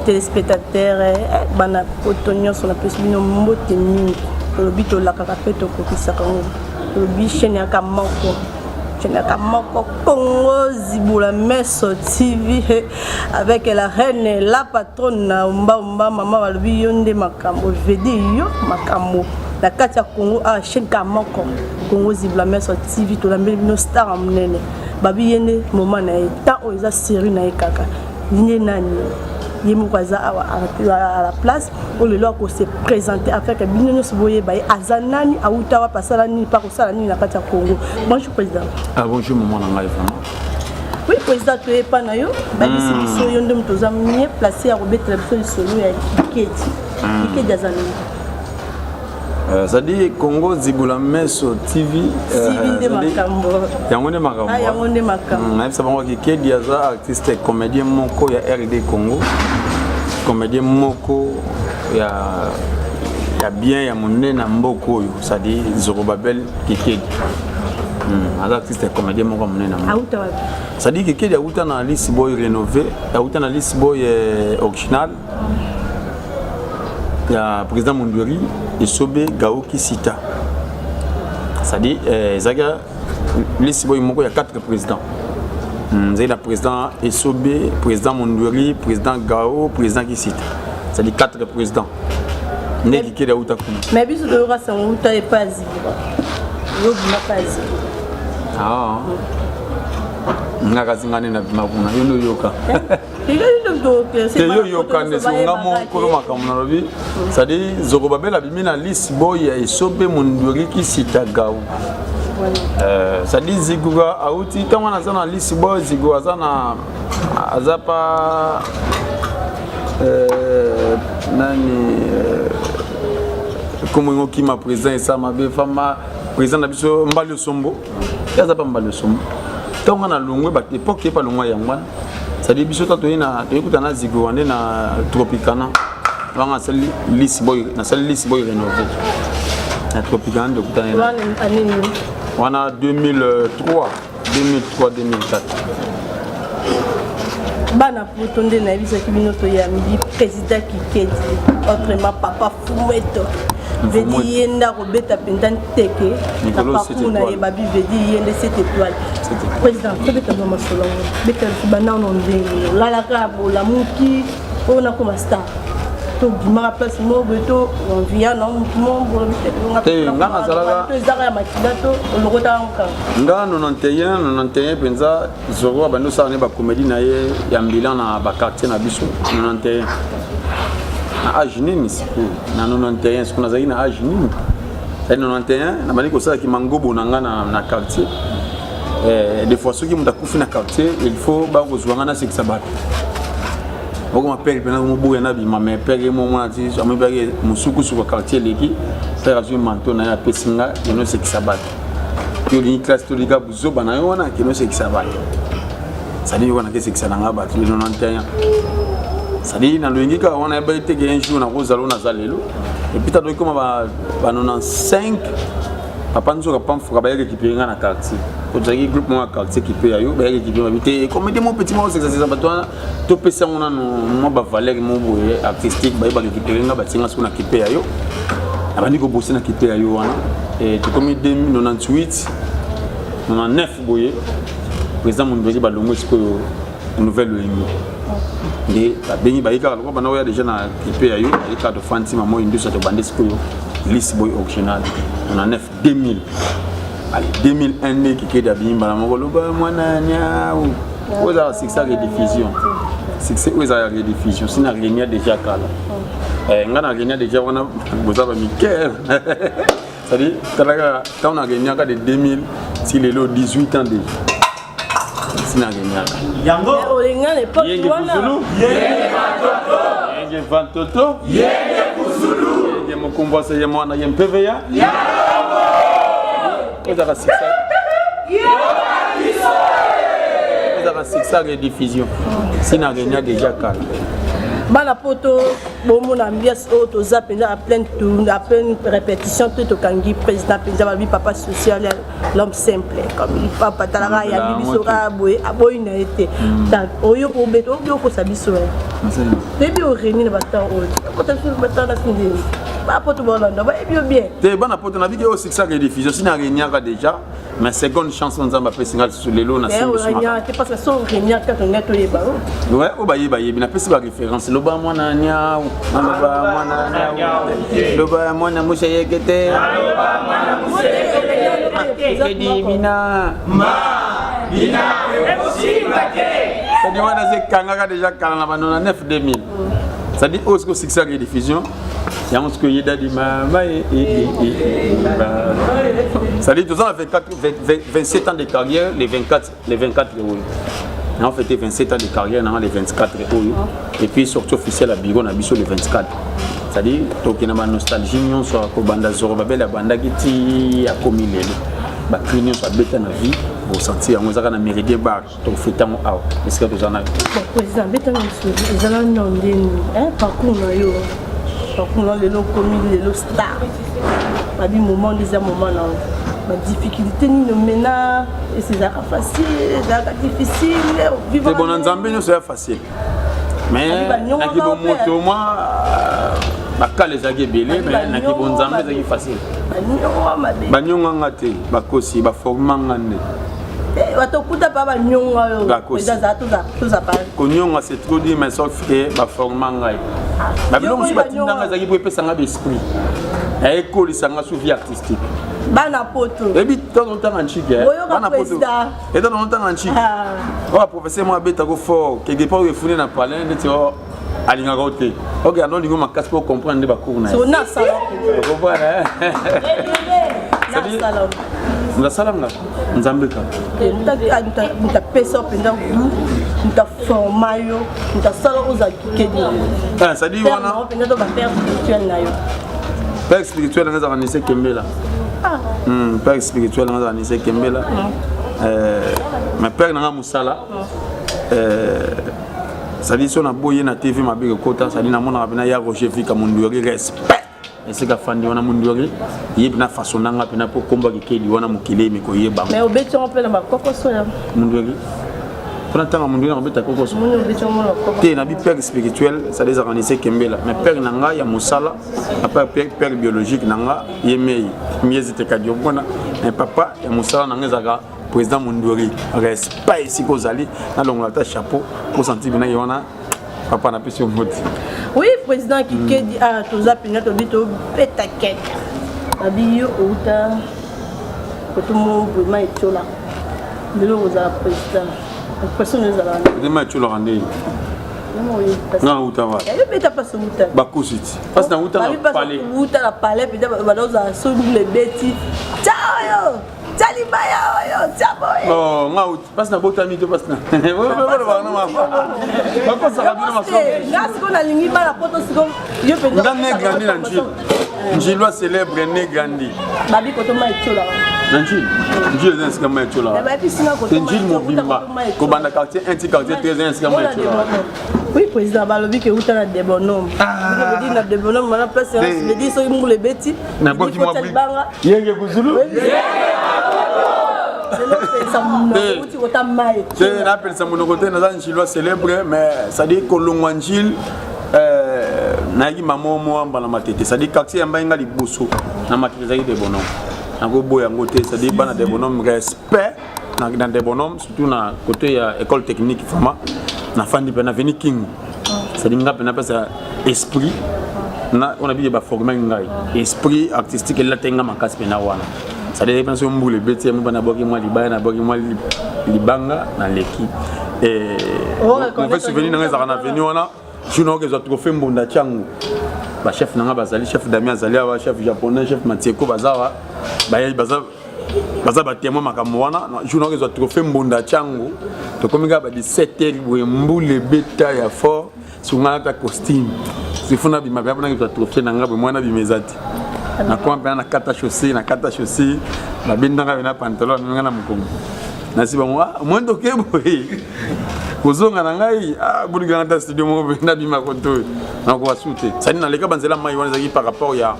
téléspectateurs bana potonyo sur la personne mbote mingi le bito la kakapeto ko kisaka le bichene akamoko Congo Zibula Messo TV avec la reine la patronne Mba maman Walbi Yonde Makambo vedi yo Makambo la Katia Congo a chaîne Kamoko Congo Zibula Messo TV to la mbino star amnene babi yende moment na ta oza série na kaka ni nani yemukwaza à la place où le loi se présenter afin que binyo se voyait baye azanani autawa pasala ni pas sala ni na Katia Congo. Bonjour président. Ah bonjour maman nanga vraiment. Oui président tu es pas na yo babi c'est yo ndem toza mieux placé à Robert télévision solo ya Kiketi. Kiketi azanani. Ça dit Congo Zibula Messo TV. Yangonde Makambo. Ah Yangonde Makambo. Na ça bango Kiketi aza artiste comédien moko ya RD Congo. Comédien moko ya bien ya monena mboko yo, ça dit Zorobabel Kiketi. Aza artiste comédien moko monena. Auta wapi? Ça dit Kiketi auta na liste boy rénové, auta na liste boy original. Il y a président Mondoueri et Sobé Gao Kisita. Ça dit, Zaga, les Siboy Moko, il y a 4 présidents. Il y a le président Esobé, président Mondoueri, président Gao, président Kisita. Ça dit 4 présidents. Mais qui est là où tu as connu. Mais bis de race où tu n'as pas dit. Je n'ai pas dit. Ah. Ngakazingane na bimakuna yono yoka. C'est yo yoka ne songa mo koloma kamuna lobi. Ça dit Zorobabel abimi na liste boy ya Esobé Mondoueri Kisita Gao. Ça dit Zigura auti tant on a ça na liste boy Zigura ça na azapa nani comme on qui ma président ça ma be fama président na biso Mbalo Sombo. Ya azapa Mbalo Sombo. Tant on a longwe ba époque pas longwa yangwa. Ça dit biso tato ina écoute na Zigura na Tropicana. On a celle liste boy rénové. La Tropicana de Koutana. On a 2003, 2004. Bana potonde na biso kibino to ya midi président Kiketi autrement papa Foueto vedi yenda robeta pendan teke papa kuna ye babi vedi yende cette étoile président robeta mama solo beta bana on ndenge la la ka bola muki ona ko master to bima place mo beto on vient non mo bola beta ngana zalaka to zaka ya makidato lokota onka ngana 91 penza zoro bando sa ne ba comédie na ye ya Milan na ba quartier na biso 91 na ajinini siku na 91 siku na zaki na ajinini na 91 na bali ko sa ki mangobo na ngana na quartier des fois ceux qui m'ont couffé na quartier il faut ba ko zwanga na sekisa bato boko ma père pena mo boya na bi ma me père mo mo ati so me père musuku su ko quartier leki père azu manto na ya pesinga yeno sekisa bato yo ni classe to lika buzo bana yo wana keno sekisa bato sadi yo wana ke sekisa na ngaba tu 91 sadi na loingi ka wana ba teke un jour na kozalo na zalelo et puis ta do comme ba 95 papa nzo ka pamfuka ba récupérer na quartier ko zaki groupe mo quartier qui peut yo ba récupérer habiter comme des mon petit mo c'est ça bato to pesa on no ba valeur mo boye artistique ba récupérer nga ba tinga sona qui peut yo abandi ko bosser na qui peut yo wana et tout comme 2098 99 boye président Mondoueri ba longo siko nouvelle loingi et ba bengi ba ika ko bana oya déjà na qui peut yo et cadre fanti mamo industrie to bande siko liste boy original on a 9 2000 allez 2001 qui est d'abim bana mokolo ba mwana nya ou za succès rediffusion succès ou za rediffusion sina réunion déjà kala ngana réunion déjà wana boza ba Mikel ça dit talaka quand on a réunion de 2000 si les 18 ans déjà sina réunion yango olinga l'époque wana yenge vantoto mon combat c'est moi na yem PVA ya on a succès rediffusion si na réunion déjà calme bana poto bomo na ambiance auto za penza à pleine tour à pleine répétition tout kangi président penza ba papa social l'homme simple comme il papa talaka ya bisoka boy aboy na été donc oyo ko beto oyo ko sabiso debi o réunir bata o ko ta sur bata na findi ba poto bolanda ba ebio bien te bana poto na biki o succès que diffusion sina réuniaka déjà mais seconde chanson nzamba pesinga sur lelo na simba réunion te parce que son réunion quand on est toyeba ouais o ba yebi na pesi ba référence loba mwana nyao loba mwana nyao loba mwana mushayekete loba mwana mushayekete di mina bina ebushimake c'est dire wana ze kangaka déjà kala na banona 9 2000 ça dit aussi succès que diffusion il y a un truc qui dit maman ça dit 27 ans de carrière les 24 euros on a fêté 27 ans de carrière dans les 24 euros et puis sortie officielle à Bigo na biso les 24 ça dit donc il y a une nostalgie on soit ko banda zoro babel la banda qui a commis les ba clinion soit bête na vie pour sentir on zaka na méridien bar donc fêter mon out est-ce que vous en avez président bête na so ezala ndeni parcours na yo parcours na lelo commis lelo star ba bi moment des moments là ma difficulté ni no mena et c'est ça facile c'est difficile vivre c'est bon en Zambie c'est facile mais naki bon moto moi baka les agi belé mais naki bon Zambie c'est facile banyonga ngate bakosi ba formanga ne batokuta pa banyonga yo eza tout ça pas konyonga c'est trop dit mais sauf que ba formanga ba bilongo si batindanga zaki po pesa nga d'esprit et kolisanga sous vie artistique bana poto et puis dans longtemps en chic bana poto et dans longtemps en chic oh professeur moi beta ko fort quelque part où fouler na palais de tio alinga côté OK non lingo ma casse pour comprendre ba cours na so na salon ko voilà na salon nga nzambeka nta pesa penda nta formayo nta salon aux akikedi ça dit wana penda to ba père spirituel na yo père spirituel nga za nise kembela père spirituel nga za nise kembela ma père nga musala ça dit son aboye na TV ma bige kota ça dit na mona bina ya Roger Vika munduori respect et c'est ka fandi wana munduori yebina façon nanga pina pour komba kikeli wana mukile miko yeba mais obeti on peut na bakoko soya munduori pour tanga munduori obeta koko so te na bi père spirituel ça des organisé kembela mais père nanga ya musala après père biologique nanga yemei miezi te kadio bona mais papa ya musala nanga zaka président Munduori respect ici kozali na longola ta chapeau pour sentir bien yona papa na pesi moti oui président qui dit à toza pina to bito petaket abiyo outa ko mo vraiment etola lelo oza président personne ne zala demain tu le rendez na outa wa ya beta passe outa bakusiti parce na outa na palais outa la palais pida badoza so le beti ciao Tali baya yo tabo oh ngaut pas na botami to pas na bako saka bino maso ngas ko na lingi bana poto siko yo pe ndane grandi na njilo njilo célèbre né grandi babi ko to mai chola na njilo njilo zens ka mai chola ba bi singa ko to njilo mobimba ko banda quartier 1 quartier 13 ka mai chola oui président balobi ke uta na debonom ko di na debonom mana place le di so ngule beti na boki mo yenge kuzulu c'est la personne mon côté dans Njilo célèbre mais ça dit que l'ongwanjil nayi maman moi mbala matete ça dit quartier yamba liboso na matete de bonhomme na go boya ngote ça dit bana de bonhomme respect dans des bonhommes surtout na côté école technique vraiment na fandi pena veni king ça dit nga pena pesa esprit na on a bien ba former ngai esprit artistique la tenga makasi pena wana ça dépend sur mboule beti mo bana boki moi libaya na boki moi libanga na leki et on fait souvenir dans les arena venu wana je n'ai que trophée mbonda changu ba chef nanga bazali chef Damien azali wa chef japonais chef Matieko bazawa baza batemo makambo wana je n'ai que trophée mbonda changu to kominga ba 17h boye mboule beta ya fort sunga ta costume sifuna bima bya na trophée nanga bo mwana bimezati na kwa na kata chaussée na bindanga na pantalon na mukongo na siba moi mwendo kebo kozonga na ngai buli grande studio mo na bima konto na ko asute sani na leka banzela mai wana zaki par rapport ya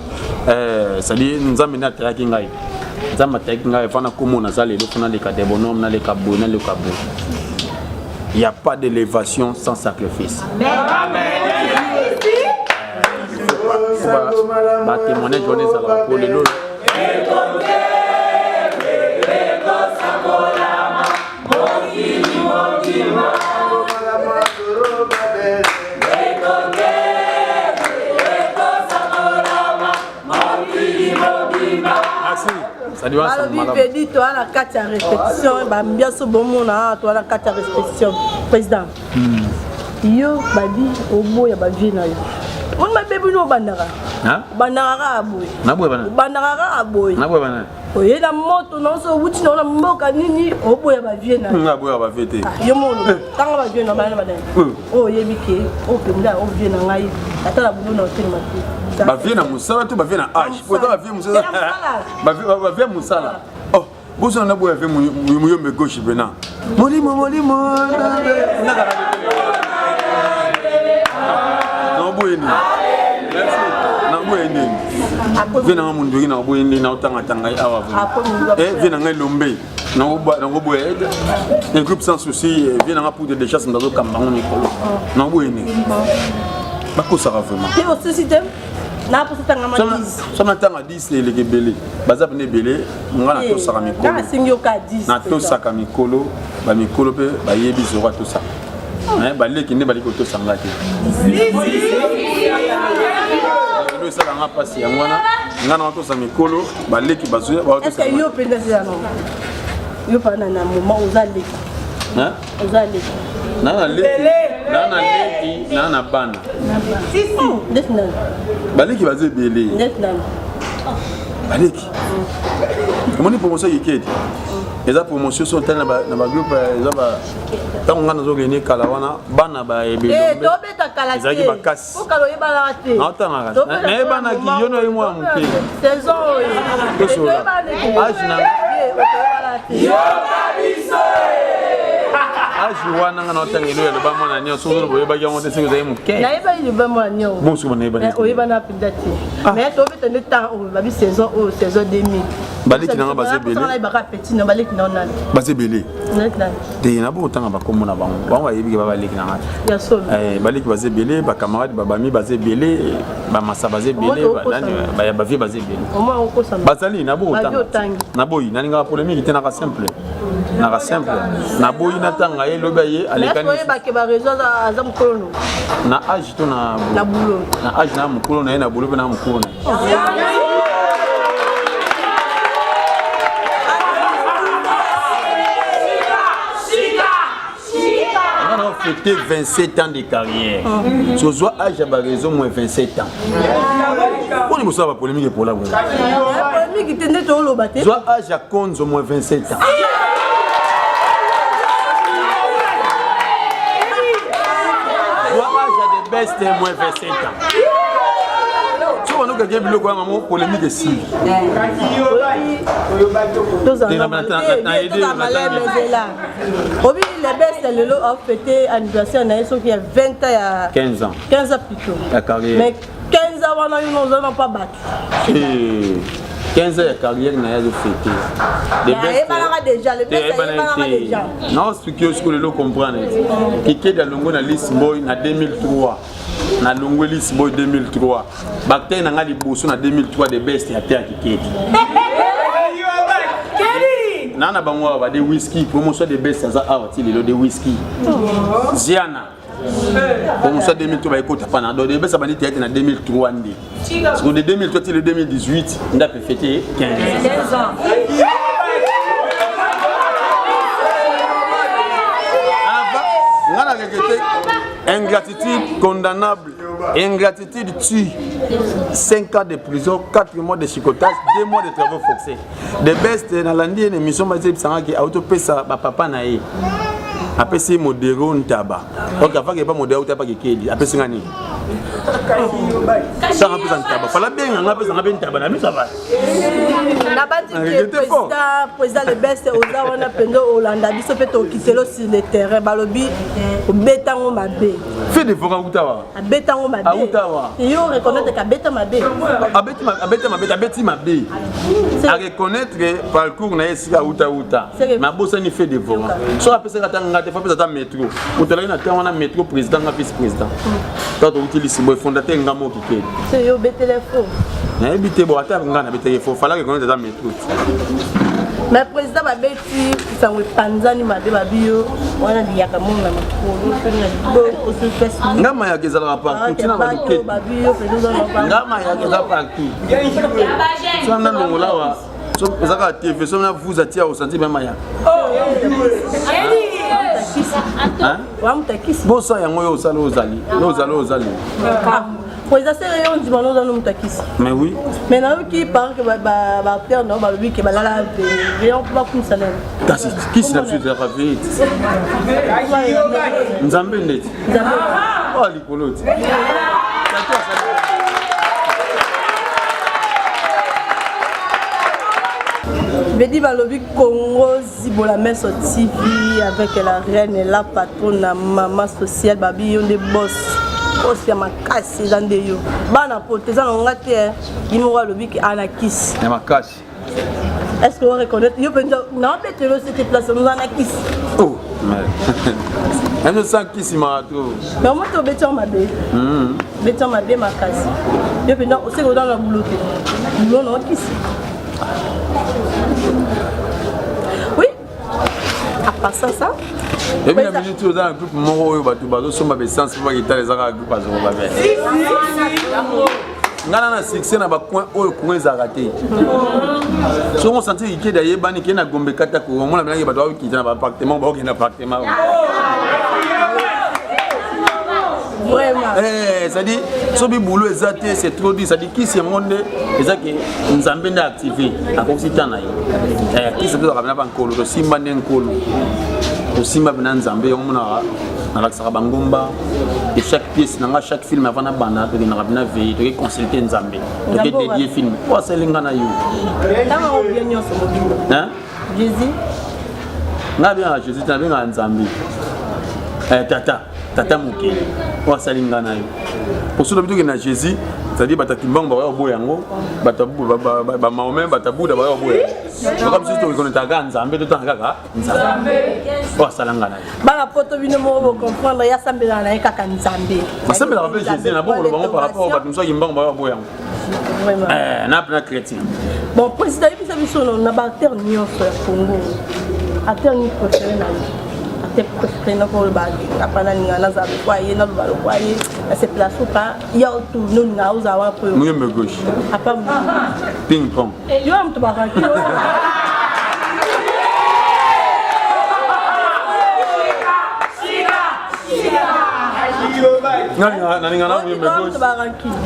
sali nzambe na tayaki ngai nzambe tayaki ngai fana komona zale lo fana leka de bonhomme na leka bo na leka bo il y a pas d'élévation sans sacrifice. Amen. Ba témoigner journée ça va pour le lot. Merci. Toi, la carte à répétition, bien sûr, bon monde, toi, la carte à répétition, président. Yo, babi, au bout, il y a babi, on m'a bébé no bandara. Bandara aboy. Na boy bana. Bandara aboy. Na boy bana. Oye la moto non so wuti na mboka nini oboya ba viena. Na boy ba fete. Yo mo tanga ba viena bana bana. Oh yebike, o penda o viena ngai. Ata la bulu na hotel mati. Ba viena musala to ba viena ash. Ko ba viena musala. Ba viena musala. Oh, bozo na boy mu yombe gauche bena. Molimo. Vena mundu na boyeni na utanga tanga awa vena ngai lombe na boye un groupe sans souci vena nga pour de chasse ndazo kambango mikolo na boyeni bako sara vraiment et au système na pour tanga ma 10 sona tanga 10 le gebele baza bene bele nga na to sara mikolo na singyo ka 10 na to saka mikolo ba mikolo pe ba yebi zora to saka ba leki ne ba liko to sanga te ça va passer ngana ngana to sa mikolo baleki bazuya ba to est-ce que yo penda ça non yo pa na moment ozaleki ozaleki na leki na bana si desna baleki baze belé desna baleki comment promotion yiketi eza promotion so tana na groupe eza ba tango ngana zo gagner kala wana bana ba ebelo to beta kala ezaki bakasi ko kalo yebala te na tanga na bana ki yono yimwa muke saison to so ajina yo kabiso aji wana ngana otangelo ya ba mona nyo so zo boye ba yango te singo zai muke na yeba ni ba mona nyo bon so na yeba o yeba na pindati mais to beta ne temps o ba bi saison 2000 baleki nanga baze belé baze belé te na bo tanga bakomo na bango bango ayebi ba baleki nanga ya so baleki baze belé ba camarade ba bami baze belé ba masa baze belé ba ya ba vie baze belé bazali na bo tanga na boyi na ninga polémique te na ka simple na boyi na tanga ye loba ye alekani ba ke ba réseau za mukolo na age to na bulo na age na mukolo na ye na bulo pe na mukolo fêté 27 ans de carrière. So soit âge à raison moins 27 ans. On est pour polémique pour la polémique qui était au lobaté. Soit âge à compte moins 27 ans. Soit âge à des bestes moins 27 ans. Tu vois nous que le quoi maman polémique ici. Les bestes le lot a fêté anniversaire na yeso qui a 20 ans ya 15 ans plutôt la carrière mais 15 ans on a eu nous n'ont pas battu 15 ans de carrière na yazo fêté des bestes déjà non ce que le lot comprendre qui dans longo na list boy na 2003 na longo list boy 2003 bakte na ngali boso na 2003 des bestes ya terre qui nana bango ba de whisky promotion de best ça a ti le de whisky Ziana promotion 2003 ba ekota pana do de best ba ni tete na 2003 ndi parce que de 2003 til 2018 nda peut fêter 15 ans ngana regretté ingratitude condamnable ingratitude tue 5 ans de prison 4 mois de chicotage 2 mois de travaux forcés de best na landi une émission ba zebisanga ki auto pesa ba papa na ye après c'est modéro ntaba donc avant que pas modéro ntaba kekeli après c'est ngani ça un peu ntaba fala bien nga pe nga ben ntaba na mi ça va na ba dit que président le best oza wana pendo Hollanda biso pe to kitelo sur le terrain balobi betango mabe fait de foka utawa betango mabe utawa yo reconnaître ka beta mabe abeti mabe à reconnaître parcours na esika uta ma bossa ni fait de foka so après ça nga te fa pesa métro utalaki na temps wana métro président nga vice président toto utilise boy fondateur ngamo kikeli c'est yo betelefo na ebité bo ata nga na betelefo fala reconnaître ta métro mais président babeti sango Tanzanie mabe babio wana liyaka mona makolo na aussi fest ngama ya kezala partout tina ba duke babio président ngama ya kezala partout so na ngolawa so ezaka TV so na vous atia au senti même ya bosa yango yo osala ozali président c'est on dit maintenant dans mutakisi mais oui mais na qui parle que ba faire non ba lui que ba la on peut pas comme ça là qui c'est la suite de la vie nzambe ndeti oh likoloti Vedi Balobi Congo Zibola Meso TV avec la reine et la patronne maman sociale babi yon de boss aussi à ma casse dans des yo bana poteza na ngate imo Balobi ki anakis na makashi est-ce que vous reconnaissez yo penza na petelo cette place nous anakis oh mais elle ne sent qui si marato mais moi to beton mabe beton mabe makasi yo penza aussi dans la boulot non non kisi. Oui, à part ça, et bien, la minute, dans un groupe moro, tu vas sommes des sens pour qu'ils les aient groupe à ngana succès na ba coin oyo coin za raté so on sentit que d'ailleurs bani qui na gombe kata ko mo na blangi ba do ki na ba appartement ba ki na appartement vraiment ça dit so bi boulot exact c'est trop dit ça dit qui c'est monde ça que nzambe nda activer a consistant na yo qui c'est ça ba nkolo to simba nkolo to simba bina nzambe yo mona na la bangomba et chaque pièce dans chaque film avant na bana to na bina veille to consulter nzambe to dédier film quoi c'est linga na yo tama obyenyo so mobilo hein Jésus na bien Jésus ta bien nzambe tata muke wa salinga na yo pour cela bitu que na Jésus c'est-à-dire batakimbang ba boyango batabu ba maomé batabu da ba boya comme si to reconnaître ga nzambe to tanga nzambe wa salanga na yo bana poto bino mo comprendre ya sambela na kaka nzambe asembe la Jésus na beaucoup le bango par rapport ba tumso kimbang ba boyango vraiment na plein chrétien bon président biso na ba terre nyonso ya Congo a terre ni préféré na te préféré pour le bag apana ngana za kwaye na lubalo kwaye c'est place ou pas ya tout nous nga uza wa po moi me gauche apa ping pong yo am to baraki nani ngana moi me gauche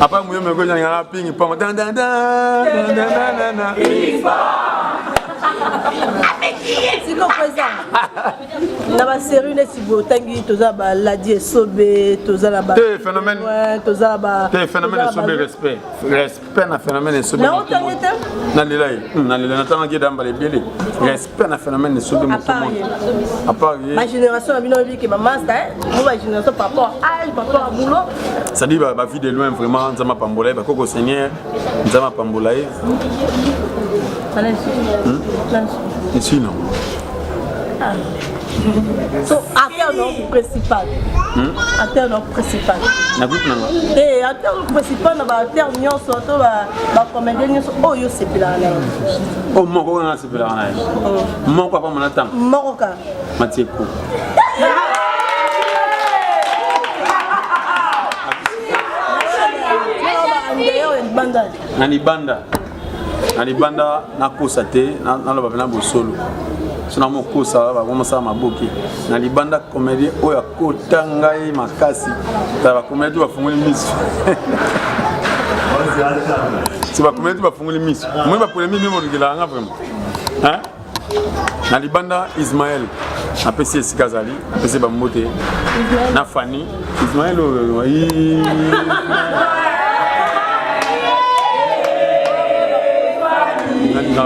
apa moi me gauche ngana ping pong dan dan dan dan dan siko président na ba série ne sibo tangi toza ba ladie sobe toza la ba phénomène toza ba phénomène sobe respect na phénomène sobe na otangete na lelai na tanga ki damba le biele respect na phénomène sobe motomo à part ma génération na bino bi ke maman ça mo ba génération par rapport à âge par rapport à boulot ça dit ba vie de loin vraiment nzama pambola ba koko seigneur nzama pambola ici non. So acteur non principal. Acteur non principal. Na groupe nanga. Acteur principal na ba acteur nyonso to ba comédien nyonso oyo sepela na. Oh moko na sepela na. Moko pa mona tam. Moko ka. Matieko. Nani banda na kosa te na loba na bosolo sona mo kosa ba mo sa maboki na libanda comédie oya kota ngai makasi ta ba comédie ba fungoli miso si ba comédie ba fungoli miso moi ba polémique mo ngila nga vraiment hein na libanda Ismaël apesi Sikazali apesi bambote na Fanny Ismaël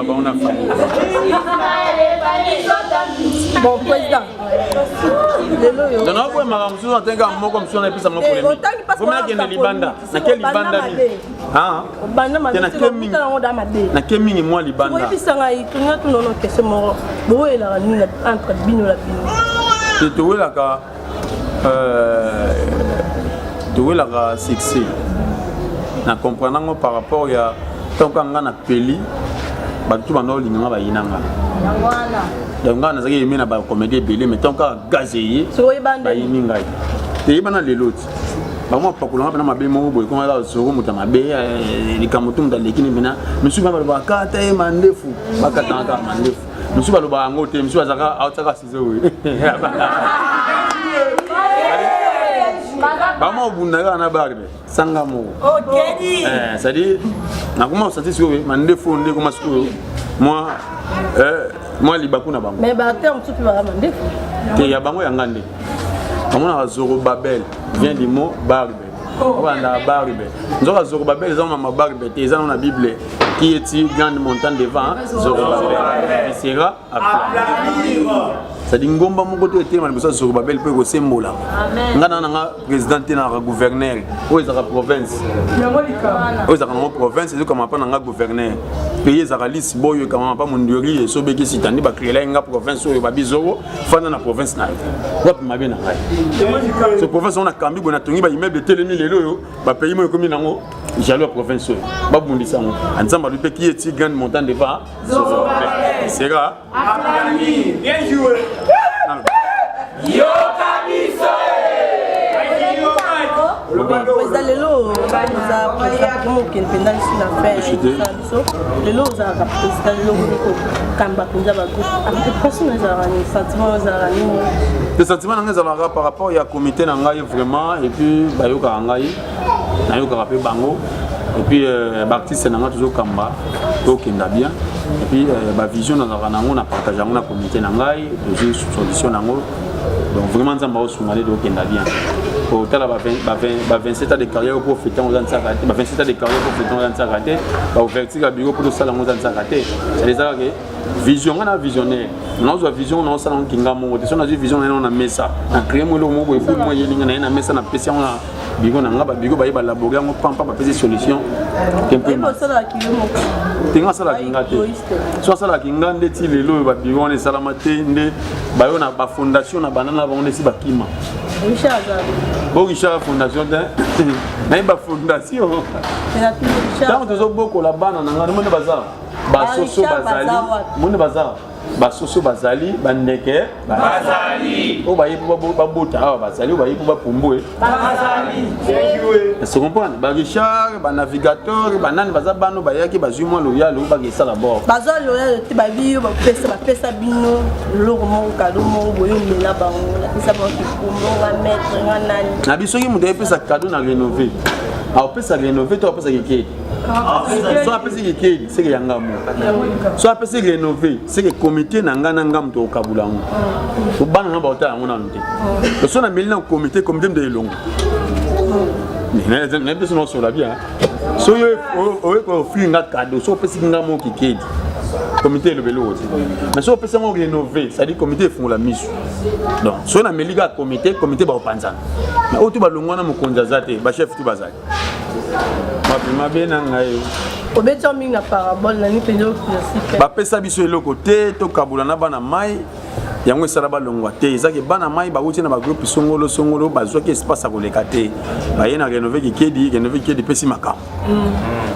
on a Fanny. Bon président. Non non quoi madame sous entendre moi comme si on a pu ça mon problème. Vous m'avez dit libanda. Na quel libanda ni? Ah. Banda ma. Na quel mingi moi libanda. Oui bisanga itunga tunono kese mo. Boye la ni entre bino la bino. C'est tout là ka tout là ka succès. Na comprenant par rapport ya tant qu'on a peli batu bando linga ba yinanga. Donc on a dit que na ba comédie belé mais tant ka gazeye ba yininga. Te bana les lots. Ba mo pakulanga bana mabe mo boy ko la zoro muta mabe likamutu muta lekini bina monsieur ba ka ta e mandefu ba ka tanga mandefu. Monsieur ba lo ba ngote monsieur azaka autaka sizo. Bama obundaga na barbe sanga mo. OK. Ça dit na comment ça dit que mandefu ndé comment moi libaku na bango. Mais ba terme tout va mandefu. Te ya bango yangande. Amona Zorobabel vient du mot barbe. On va dans barbe. Nzoka Zorobabel ils ont ma barbe te ils ont na Bible qui est grande montagne devant Zorobabel. Il sera appelé. Ça dit ngomba moko to était mal besoin Zorobabel peut ko sembola. Ngana nga président na gouverneur ou ezaka province. O ezaka na province c'est comme pas na gouverneur. Pays za liste boyo kama pas mondori so beki sitandi ba créer nga province o ba bizoro fana na province na. Wap mabe na ngai. Ce province on a kambi bona tongi ba immeuble telemi lelo yo ba pays mo komi nango jalo province o. Ba bundisa ngo. Anzamba lu pe qui est grande montagne devant Zorobabel. Sera acclamé. Bien joué. Yo Kabiso. Président lelo za président mo ken pendant sur l'affaire lelo za président lelo ko kamba kunza ba groupe avec personne za rani sentiment za rani le sentiment nga za par rapport ya comité na ngai vraiment et puis bayoka ngai na yoka rapé bango et puis l'artiste na nga toujours kamba to kenda bien et puis ba vision na nango na partage yango na comité na ngai toujours solution nango donc vraiment nzamba osungale to kenda bien au tala ba 27 ans de carrière pour fêter aux ans raté ba 27 ans de carrière pour fêter aux ans raté ba ouverture la bureau pour sala aux ans raté c'est les ça que vision on a visionnaire on a vision on a sala on kinga mo on a vision on a mesa na créer mo lo mo ko pour mo yelinga na mesa na pesi on a bigo na ngaba bigo ba yeba laborer ngo pampa ba pesi solution tempo ma sala ki mo tinga sala kinga te so sala kinga ndeti lelo ba bigo on salamate nde ba yo na ba fondation na banana ba on esi ba kima Richard bon Richard fondation na ba fondation tant que beaucoup la bana na ngana bazar ba soso bazali monde bazar ba soso bazali bandeke bazali o ba yipo ba bota awa bazali o ba yipo ba pumbwe bazali c'est comprendre ba Richard ba navigateur ba nani baza bano ba yaki bazui mo loyal o ba gesa la bord bazo loyal te ba biyo ba pesa bino lo mo kado mo boyo mela bango la pesa ba ki kumbo ba mettre nganani na biso ki mude pesa cadeau na rénover a pesa rénover to pesa ki soit apesi ki c'est que yanga mo soit apesi rénover c'est que comité na ngana ngam to kabulango to bana na ba ta ngona nte to so na milina comité de longo mais bien sur la bien so yo o ko finga cadeau so apesi ngamo ki kedi comité le belo mais so apesi ngo rénover ça dit comité font la mise donc so na meliga comité ba opanza mais o to ba longwana mo konza zate ba chef tu bazali ma bien ngai obeto minga parabole na ni pendo classique ba pesa biso eloko te to kabula na bana mai yango esala balongwa te ezaki bana mai bauti na ba groupe songolo bazwaki espace akoleka te baye na rénover kedi pesi makam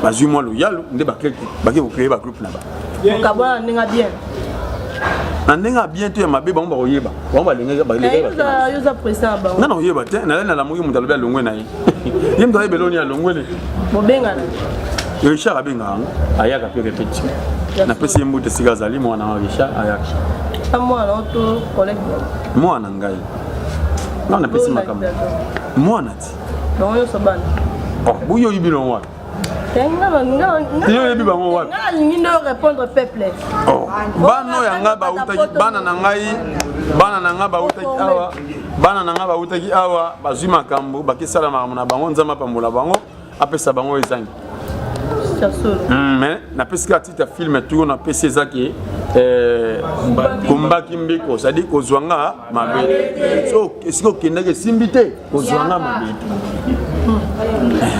bazwi mwa loyal nde baki créer ba groupe na ba kabona ninga bien nandenga bien to ya mabe bango ba koyeba bango balenga ba yoza président ba non yeba te na la moki mutalo ba longwe na ye yem to ebeloni ya longwe le mobenga Richard abenga ayaka pe répétition na pesi mbote Sikazali mwana wa Richard ayaka mwana auto collègue mwana ngai na pesi makam mwana ti donc yo sobana buyo yibilo wa Yo yebi bango wapi? Nga répondre peuple. Oh, bano yanga ba utaki bana nanga ba utaki awa. Bana nanga ba utaki awa bazwi makambo bakisala na bango nzama pambola bango apesa bango ezangi. Mais na pesika tita film tout na PC zaki komba kimbiko ça dit kozwanga mabe. So esiko kendake simbite kozwanga mabe.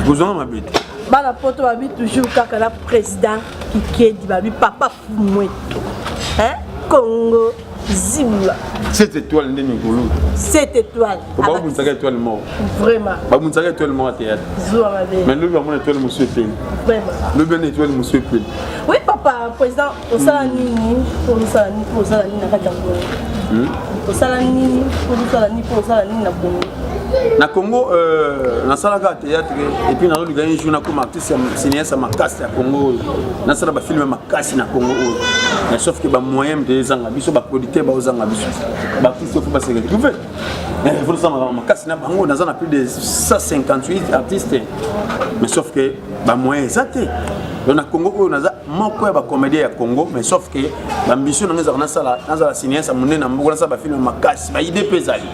Kozwanga mabe. Bana poto babi toujours kaka la président Kikedi babi papa Fumweto. Hein? Congo Zimla. Cette étoile n'est ngolo. Cette étoile. Ba vous savez étoile mort. Vraiment. Ba vous savez étoile mort à théâtre. Mais le vraiment étoile monsieur Pell. Vraiment. Le bien étoile monsieur Pell. Oui papa président au salani pour salani na katango. Au salani pour salani na Congo. Na Congo na salaka théâtre et puis na gagné jour na comme artiste cinéaste makasi ya Congo. Na sala ba film makasi na Congo. Mais sauf que ba moyen de zanga biso ba producteur ba ozanga biso. Ba artiste faut pas se retrouver. Mais il faut ça makasi na bango na plus de 158 artistes. Mais sauf que ba moyen exacté. Donc na Congo on a moko ba comédien ya Congo mais sauf que l'ambition na sala cinéaste monene na mboka sa ba film makasi ba idée pesali.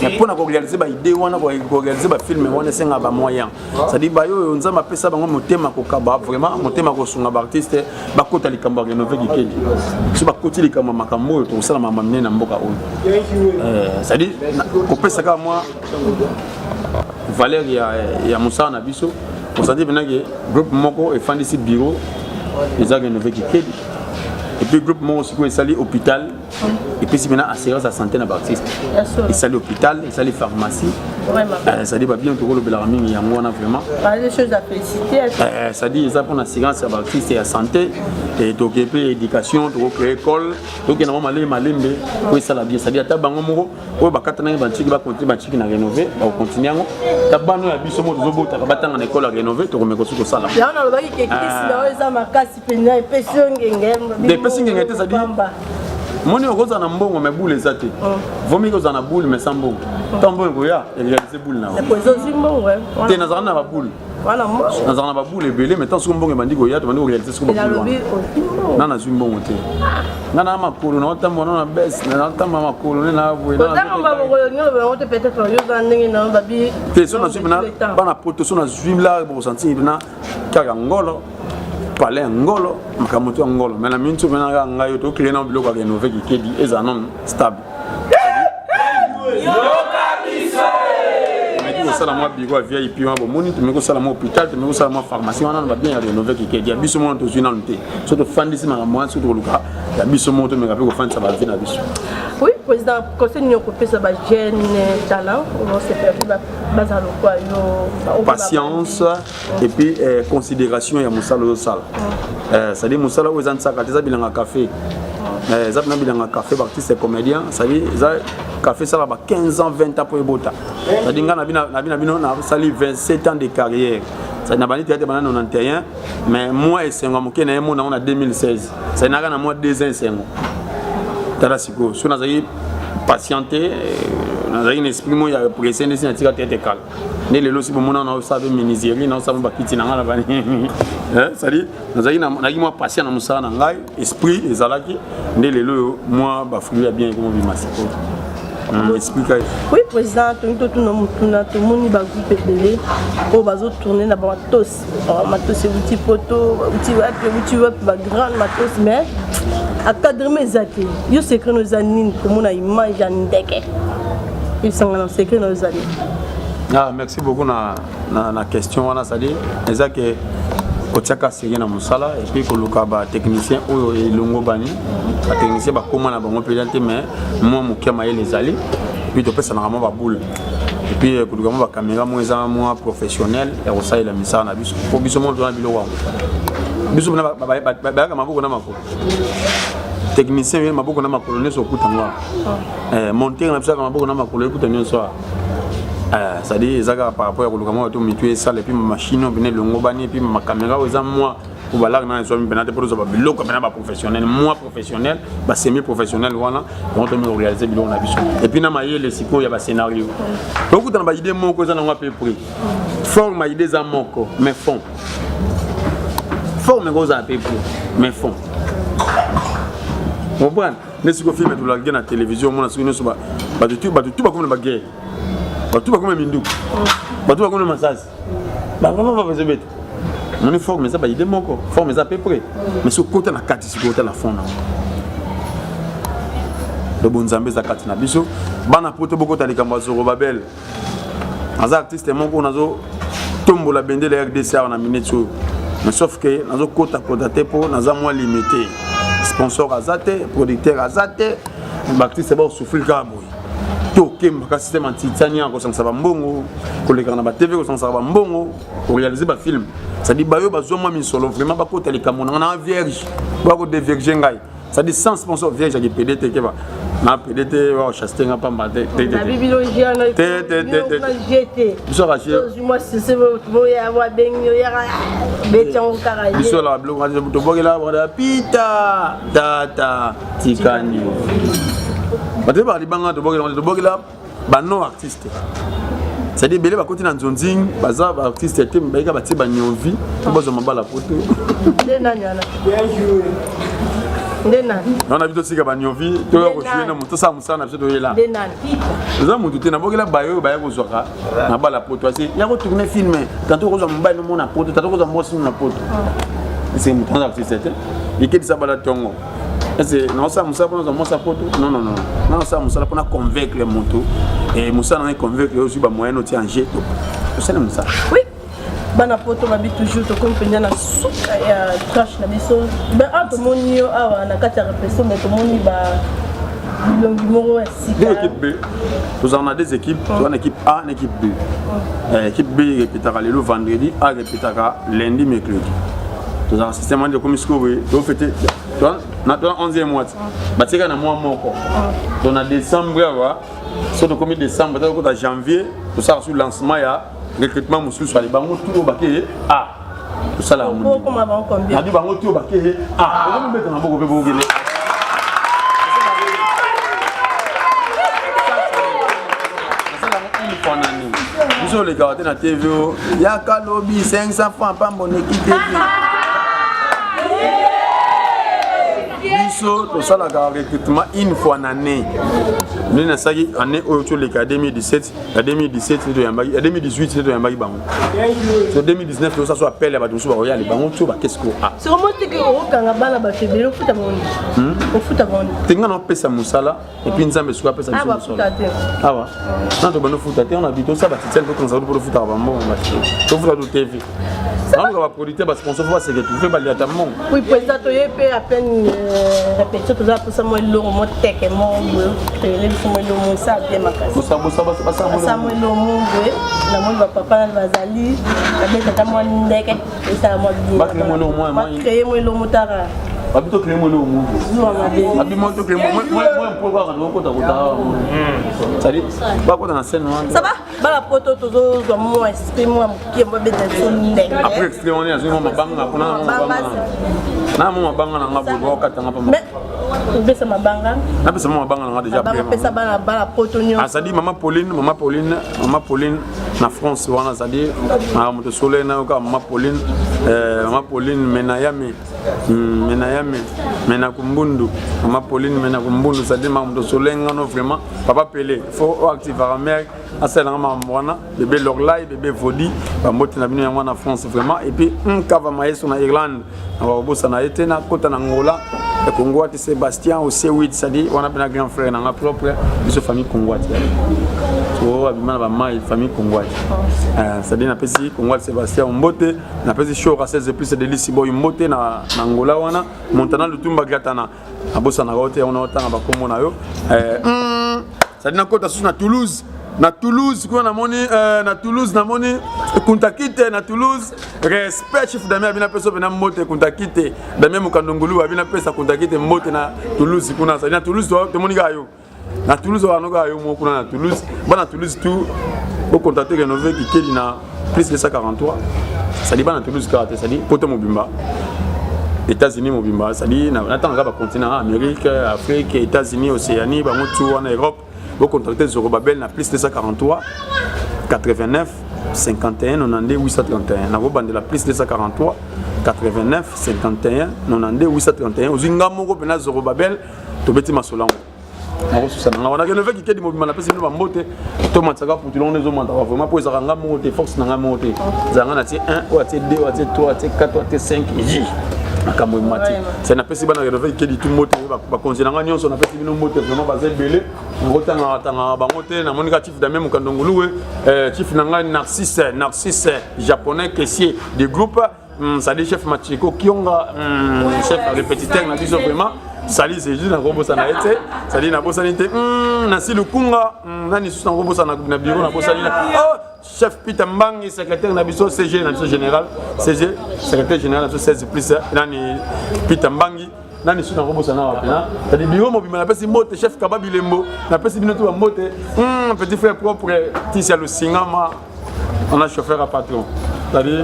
Mais pour na réaliser ba idée wana ko réaliser ba film wana senga ba moyen. Ça dit ba yo nzama pesa bango motema ko kaba vraiment motema ko sunga ba artiste ba kota likambo rénover Kikedi. So ba koti likambo makambo to sala mama menene na mboka oyo. Ça dit ko pesa ka moi valeur ya Moussa na biso. On s'est dit que groupe Moko et Fandisi Bureau, ils ont rénové Kikedi. Et puis groupe Moko aussi, ils s'allient hôpital. Et puis c'est maintenant assurance à santé dans l'artiste. Ils s'allient hôpital, ils s'allient pharmacie. Vraiment. Ça dit bien tout le Belarami, il y a vraiment. Parler des choses à féliciter. Ça dit ils ont pour assurance à l'artiste et à santé. Et donc et puis éducation, donc école. Donc il y a normalement malembe pour ça la bien. Ça dit à Tabango Moko, au Bakatana Banchiki va continuer Banchiki na rénover, va continuer. Tabano ya biso mo zobo ta batanga na école à rénover, to remeko suko sala. Là on a le baki que Christina eza makasi pena et pession ngenge. Des pession ngenge ça dit. Moni okoza na mbongo me boule ezate. Vomi koza na boule me sans mbongo. Tambo ngoya, réaliser boule na. La pozo zimbongo ouais. Te nazana na ba boule. Voilà moi. Nazana ba boule belé mais tant mbongo bandi goya to bandi réaliser suko boule. Nana zimbongo te. Nana makolo na tambo na bes na tambo makolo na boye na. Tambo makolo ngelo be peut-être yo za ndenge na babi. Te so na zimna bana poto so na zimla bo sentir na kaka ngolo. Palais ngolo makamoto ngolo mais la mintu mena ngayo to créer na biloko rénover Kikedi eza non stable mais ça la moi bigo VIP wa bo moni to meko sala mo hôpital to meko sala mo pharmacie wana ba bien rénover Kikedi biso mo to zina nté so to fandisi ma moi so to luka ya biso mo to meka pe ko fandisa ba vina biso. Oui président conseil n'y occuper ça ba jeune talent on se fait bazalo quoi yo patience et puis considération ya musala lo sala ça dit musala o ezan saka teza bilanga café ça na bilanga café artiste comédien ça dit ça café ça ba 15 ans 20 ans pour ebota ça dit ngana bino na sali 27 ans de carrière ça n'a pas été théâtre pendant 91 mais moi et sengo mokena mo na 2016 ça n'a na moi 2 ans sengo tarasiko so na zai patienter na zai esprit mo ya pressé ne sina tika tête calme ne lelo si bomona na sabe ministère na sabe bakiti na ngala bani ça dit na zai na moi patient na musala na ngai esprit ezalaki ne lelo moi ba fruit ya bien comme bimasiko explique. Oui président tout le monde va groupe belé on va tourner na matos matos outil poto outil web ba grand matos mais à cadre mes athées yo secret nos anines comme on a image ndeke ils sont dans secret nos années. Ah merci beaucoup na question wana ça dit eza que kotiaka sérieux na musala et puis koluka ba technicien oyo elongo bani ba technicien ba koma na bango présenté mais moi mukema les ali puis to pesa na vraiment ba boule et puis koluka ba caméra moi eza moi professionnel et au ça il a mis ça na biso pour biso mo na bilo wango biso na ba maboko na makolo technicien yé maboko na makolo ne so kutangwa monter na biso maboko na makolo kutangwa so ça dit ezaka par rapport à koluka mo to mitué ça et puis machine on venait longo bani et puis ma caméra aux moi pour balar na so benate pour ba biloko mena ba professionnel moi professionnel ba semi professionnel wana on te me réaliser biloko na biso et puis na mayele siko ya ba scénario donc dans ba idée moko za na ngwa pe prix forme idée za moko mais fond forme goza pe prix mais fond on prend mais siko film to la na télévision mona siko no so ba tout ba comme na ba guerre ba tout ba comme mindu ba tout ba comme massage ba comment va fazer bête on est fort mais ça ba idée moko fort mais à peu près mais ce côté na carte ce côté la fond na le bon Zambé za carte na biso bana poto boko ta likambo zo Babel az artiste moko nazo tombo la bende la RDC na minute mais sauf que nazo kota te po naza moins limité sponsor azate producteur azate artiste ba souffrir ka boy toke mbaka système antitania ko sansa ba mbongo ko le kana ba TV ko sansa ba mbongo ko réaliser ba film ça dit bayo ba zo moi mi solo vraiment ba ko tele kamona na vierge ba ko de vierge ngai ça dit sans sponsor vierge ya PDT ke ba na PDT wa chastenga pa mate la bibliologie na GT so raché moi c'est bo ya wa benyo ya beton karaye biso la blo ngati to bogela ba pita tata tikani bate ba libanga to bogela ba non artiste c'est dit belé ba côté na nzonzing baza ba artiste te mbaika ba tiba nyonvi to bozo mabala poto ndena nyana bien joué ndena on a vu aussi que ba nyonvi to ko jouer na moto sa musana biso to yela ndena za mutu te na bogela bayo ba ko zoka na bala poto asi ya ko tourner film tantôt ko zo mbay no mona poto tantôt ko zo mosi na poto c'est un grand artiste et qui dit ça bala tongo c'est non ça musa pour nous sa photo non ça musa pour convaincre les motos et musa n'a convaincre aussi ba moyen oti en jet c'est ça musa oui bana photo mabi toujours to compagnie na suka ya trash na biso ba to monio awa na kati ya répression mais to moni ba longi moro sika équipe B nous en a des équipes tu as une équipe A une équipe B équipe B répétera le vendredi A répétera lundi mercredi tous un système de commission to fêter na 11e mois batika na mois moko on a décembre wa so de combien décembre ta janvier to ça sur lancement ya recrutement musul sur les bango tout baké ah tout ça là on comment va combien na di bango tout baké ah on mettre na boko boko gele biso les gars na TV ya kalobi 500 francs pa mon équipe tout ça la recrutement une fois en année nous na saki année autour de 2017 la 2017 de yambaki 2018 de yambaki bango so 2019 tout ça soit appel à badusu ba royal bango tout ba qu'est-ce que ah c'est comment que o kanga bana ba febelo futa bondi o futa bondi tenga no pesa musala et puis nzambe soit pesa musala ah wa non to bano futa te on a dit tout ça ba titel ko konza pour futa ba mbongo ba to futa do TV on va producteur ba sponsor va se retrouver ba liata mon oui président to yé à peine répéter tout ça pour ça moi le mo teke mo télé pour moi le mo ça bien makasi ça moi le mo na mo papa na bazali na beta ta mo ndeke et ça mo bien ba créer moi le mo tara abito créer moi le mo abimo to créer moi pour voir na ko ta ko ta ça dit ba ko na scène ça va ba la poto to zo mo esprit moi qui mo beta so ndeke après extrait on est à mo mabanga kuna na mo mabanga na ngabo ka tanga pa pesa mabanga na pesa mabanga na déjà après pesa bana bala potonyo ah ça dit maman Pauline na France wana ça dit na moto soleil na ka maman Pauline menayami menakumbundu maman Pauline menakumbundu ça dit moto soleil ngano vraiment papa Pelé faut activer la mère asala ngama mwana bébé Lorlai bébé Vodi ba moti na bino ya mwana France vraiment et puis kava maestro na Irlande na bosa na été na kota na Angola et Congo ati Sébastien au C8 ça dit on a bien un grand frère dans la propre de famille congolais so abimana ba mai famille congolais ça dit na pesi Congo Sébastien Mbote na pesi show rassez plus de Lisibo Mbote na Angola wana Montana Lutumba Gatana abosa na rote on a otanga ba komo na yo ça dit na kota sous na Toulouse quoi na moni na Toulouse na moni kuntakite na Toulouse respect chef d'ami abina peso bena mote kuntakite dami mukandongulu abina pesa kuntakite mote na Toulouse kuna ça na Toulouse to moni ga yo na Toulouse wana ga yo mo kuna na Toulouse bana Toulouse tout au contacter rénover qui keli na plus de 143 ça dit bana Toulouse karaté ça dit poto mobimba États-Unis mobimba ça dit na tanga ba continent Amérique Afrique États-Unis Océanie ba motu en Europe vous contactez Zorobabel na plus 243 89 51 92 831 na bande la plus 243 89 51 92 831 ozinga moko pena Zorobabel to beti masolango na ça na wana que ne veut qui di mobimba na pesi no ba mbote to matsaka pour tout le monde zo manda vraiment pour ça nga monte force na nga monte zanga na ti 1 ou ti 2 ou ti 3 ou ti 4 ou ti 5 j akamwe mati c'est na pesi bana rénover qui di tout mote ba konzinanga nyonso na pesi bino mote vraiment bazel belé ngotanga tanga bangote na monika chief da même kandongulu chief nanga Narcisse japonais caissier du groupe ça dit chef Machiko Kionga chef répétiteur na biso vraiment sali c'est juste na robosa na été ça dit na bosanité na silukunga nani sous na robosa na bureau na bosani oh chef Peter Mbangi secrétaire na biso CG na biso général CG secrétaire général na biso 16 plus nani Peter Mbangi nani sous na robosa na wapena ça dit bureau mobima na pesi mote chef Kababi Lembo na pesi bino to ba mote petit frère propre Tisia Lusingama on a chauffeur à patron ça dit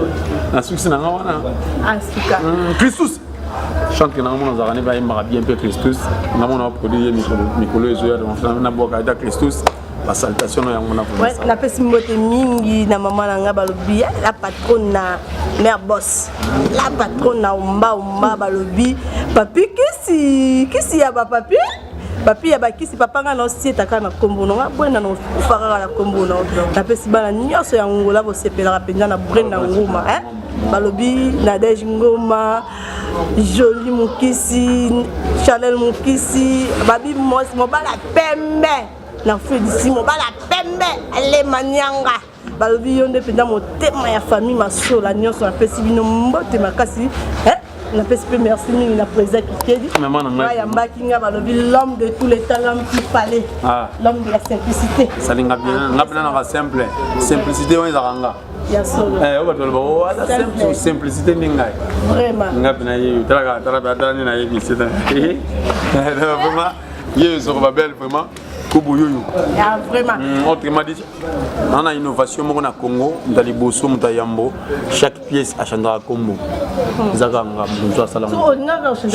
na succès na wana Asuka Christus chante que nous avons bien peu Christus nous avons produit micro ezoya donc na boka da Christus la salutation ya mona pour ça na pesi mbote mingi na maman na nga balobi la patronne na mère boss la patronne na umba balobi papi kisi ya ba papi ya bakisi papa nga na aussi etaka na kombo na bwenda na ufaka la kombo na pesi bana nyonso ya ngola bo sepela penza na brenda ngoma balobi Nadège Ngoma Jolie Mukisi Chanel Mukisi babi mobala pembe na feu d'ici mobala pembe ale manyanga balobi yonde penda motema ya famille masola nyonso na pesi bino mbote makasi na pesi pe merci mingi na président Kikedi ya mbakinga balobi l'homme de tous les temps l'homme qui fallait l'homme de la simplicité ça linga bien ngapena na simple simplicité on izaranga ya solo on va dire la simple simplicité ninga vraiment ngapena yi tala ni na yi misita vraiment yé Zorobabel vraiment Koboyoyo. Vraiment. Autrement dit, dans la innovation au Congo, dans les bosso mutayambo, chaque pièce a chandra combo.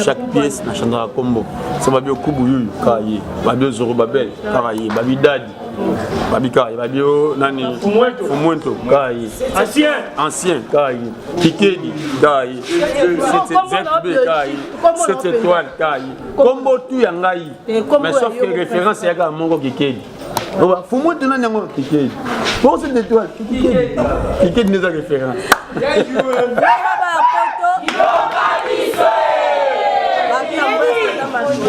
Chaque pièce a chandra combo. Ça va bien Koboyoyo, Kaye, Babio Zorobabel, Karaye, Babi Dadi, Babi Kaye, Babio Nani, Fumuento, Kaye, Ancien, Kaye, Kikedi, Kaye, ZB Kaye, 7 étoiles Kaye, Combo tu yangai, mais sauf que référence est à Mongo Kikedi. Fumuento Nani Mongo Kikedi. Pour cette étoile, Kikedi n'est pas référence.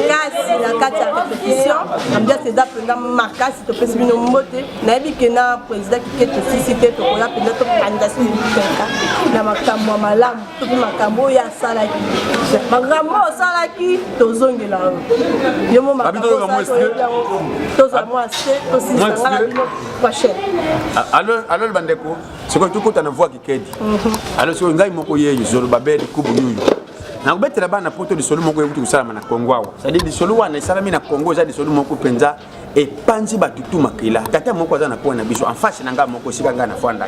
Merci la carte de répétition. Ambiance c'est d'après marquage si tu peux suivre nos mots. Nabi Kena président qui est aussi cité pour la pédale de candidature du na makambo malam tout makambo ya salaki. Makambo salaki tozongela. Yo mo makambo salaki aussi sangala bino prochaine. Alors bandeko, c'est quoi tout côté na voix Kikedi. Alors c'est ngai moko yeyo Zorobabel Koboyoyo. Na kubetela bana poto di solo moko yebuti kusala na Kongo awa. Ça dit di solo wana isalami na Kongo za di solo moko penza e panzi batutu makila. Tata moko za na kwa na biso en face na nga moko sika nga na fanda.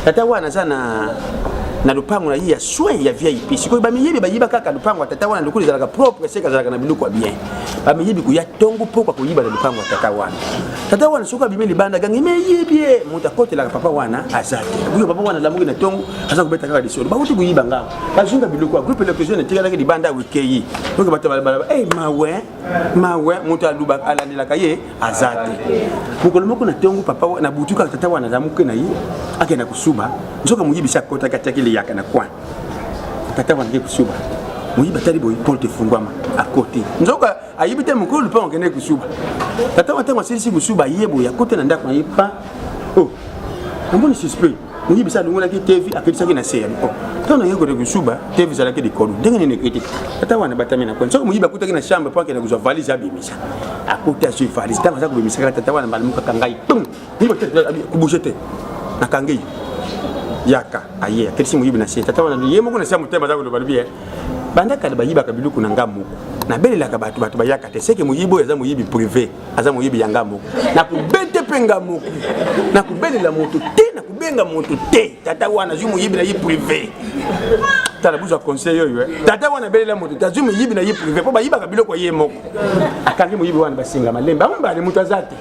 Tata wana za na lupango na ya soin ya VIP. Siko ba miyebi ba yiba kaka lupango tata wana ndukuli za propre sika za na biluko bien. Ba miyebi ku ya tongo poko ko yiba na lupango tata wana. Tata wana suka bimeli banda gangi me yibie muta kote la papa wana azate. Buyo papa wana lamuki na tongo asa kubeta kaka di solo. Ba uti ku yiba nga. Ba junga biluko groupe l'occasion na tika di banda wikeyi. Donc ba tabala mawe muta aluba ala ni la kaye azate. Mukolo moko na tongo papa na butuka tata wana lamuki na yi akena kusuba. Nzoka muyibi sakota katakile yaka na kwa tata wana kusuba muyiba tali boy porte fungwama à côté nzoka ayibite mukulu pa ngene kusuba tata wana tama sisi kusuba yebo ya côté na ndako yipa oh mboni suspect muyibi sa lungola ki TV akitisa ki na seya oh tona yego de kusuba TV za laki de kodu ndenge ne kritique tata wana batamina kwa nzoka muyiba kuta ki na chambre pa ngene kuzwa valise abimisa à côté à ce valise tama za kubimisa tata wana balimuka kangai tum nibo kubujete na kangai yaka aye akisi muyibi na sita tata wana yemo kuna samu tema zako balibie banda kale bayiba kabiluku na ngamu na belela ka batu bayaka te seke muyibo yaza muyibi privé aza muyibi ya ngamu na kubete penga muku na kubelela moto te na kubela benga moto te tata wana zumu yibi na yi privé tala buza conseil yo tata wana belela moto tazumu yibi na yi privé po ba yiba ka biloko ye moko akangi mo yibi wana basinga malemba mbale moto azate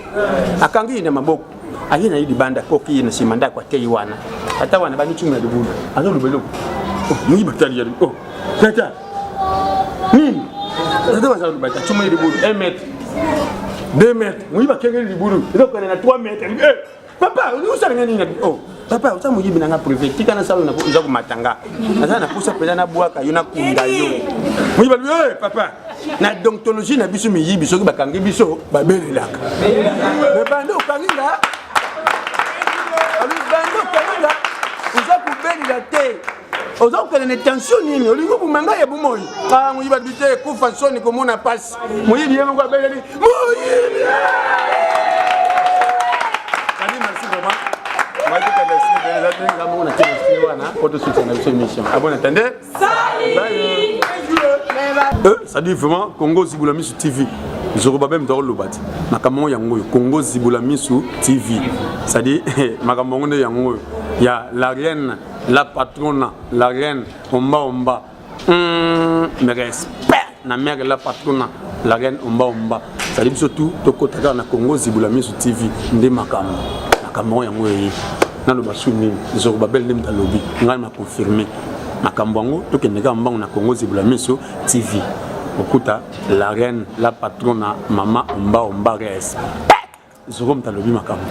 akangi na maboko ayina yi dibanda koki na simanda kwa tei wana tata wana ba mitu na dibulu azo lubelo mo yiba tali ya tata nini tata wana ba chuma yi dibulu 1 mètre 2 mètres mo yiba kengeli dibulu donc na 3 mètres papa nous ça rien ni oh papa ça mo yibi na privé tika na salon na ko nzaku matanga na na pusa pela na bwaka yo na kunda yo mo yiba papa na dontologie na biso mi yibi soki bakangi biso ba belelaka mais bando kanginga ali bando kanginga uza ku belela te oza ko na tension nini olingo bumanga ya bumoyi ah mo yiba bite ku façon ko mona passe mo yibi yema ko beleli mo yibi ça dit vraiment Congo Zibulamisu TV. Zoruba même dans le bâti. Makamon yango Congo Zibulamisu TV. Ça dit makamon de yango. Il y a la reine, la patronne, la reine Omba. Mais respect na mère la patronne, la reine Omba. Ça dit surtout toko taka na Congo Zibulamisu TV ndé makamon. Makamon yango na lo basuni Zoruba bel ndé mtalobi. Ngai m'a confirmé. Makambwango to kenega mbango na Congo Zibulamisu TV. Okuta la reine, la patronne, maman Omba respect. Zorom talobi makambo.